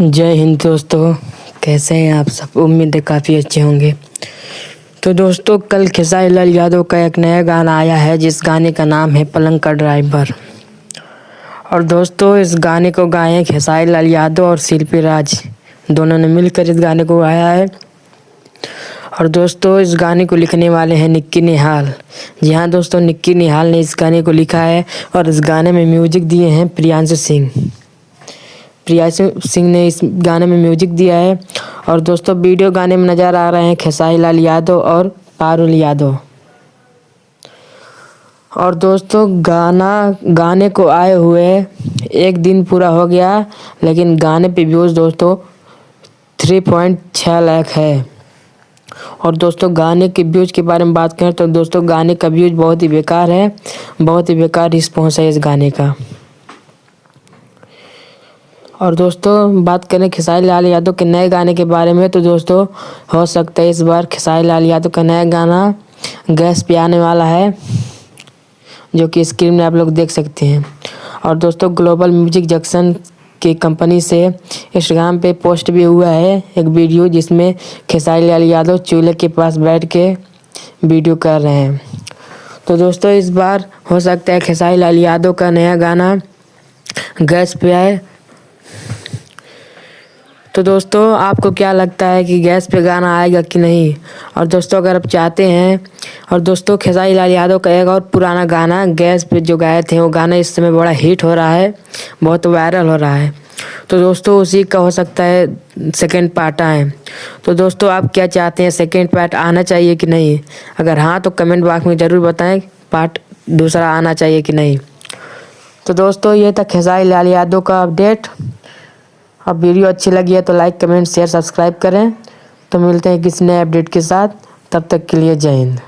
जय हिंद दोस्तों, कैसे हैं आप सब। उम्मीद है काफ़ी अच्छे होंगे। तो दोस्तों, कल खेसारी लाल यादव का एक नया गाना आया है जिस गाने का नाम है पलंग का ड्राइवर। और दोस्तों, इस गाने को गाए हैं खेसारी लाल यादव और शिल्पी राज, दोनों ने मिलकर इस गाने को गाया है। और दोस्तों, इस गाने को लिखने वाले हैं निक्की निहाल। जी हाँ दोस्तों, निक्की निहाल ने इस गाने को लिखा है और इस गाने में म्यूजिक दिए हैं प्रियांशु सिंह ने इस गाने में म्यूजिक दिया है। और दोस्तों, वीडियो गाने में नज़र आ रहे हैं खेसारी लाल यादव और पारुल यादव। और दोस्तों, गाने को आए हुए एक दिन पूरा हो गया, लेकिन गाने पे व्यूज़ दोस्तों 3.6 लाख है। और दोस्तों, गाने के व्यूज़ के बारे में बात करें तो दोस्तों, गाने का व्यूज़ बहुत ही बेकार है, बहुत ही बेकार रिस्पॉन्स है इस गाने का। और दोस्तों, बात करें खेसारी लाल यादव के नए गाने के बारे में तो दोस्तों, हो सकता है इस बार खेसारी लाल यादव का नया गाना गैस पे आने वाला है, जो कि स्क्रीन में आप लोग देख सकते हैं। और दोस्तों, ग्लोबल म्यूजिक जंक्शन की कंपनी से इंस्टाग्राम पे पोस्ट भी हुआ है एक वीडियो, जिसमें खेसारी लाल यादव चूल्हे के पास बैठ के वीडियो कर रहे हैं। तो दोस्तों, इस बार हो सकता है खेसारी लाल यादव का नया गाना गैस पे आए। तो दोस्तों, आपको क्या लगता है कि गैस पे गाना आएगा कि नहीं। और दोस्तों, अगर आप चाहते हैं, और दोस्तों खेसारी लाल यादव का एक और पुराना गाना गैस पे जो गाए थे, वो गाना इस समय बड़ा हिट हो रहा है, बहुत वायरल हो रहा है। तो दोस्तों, उसी का हो सकता है सेकंड पार्ट आए। तो दोस्तों, आप क्या चाहते हैं, सेकंड पार्ट आना चाहिए कि नहीं। अगर हाँ तो कमेंट बॉक्स में ज़रूर बताएं पार्ट दूसरा आना चाहिए कि नहीं। तो दोस्तों, ये था खेसारी लाल यादव का अपडेट। अब वीडियो अच्छी लगी है तो लाइक, कमेंट, शेयर, सब्सक्राइब करें। तो मिलते हैं किसी नए अपडेट के साथ, तब तक के लिए जय हिंद।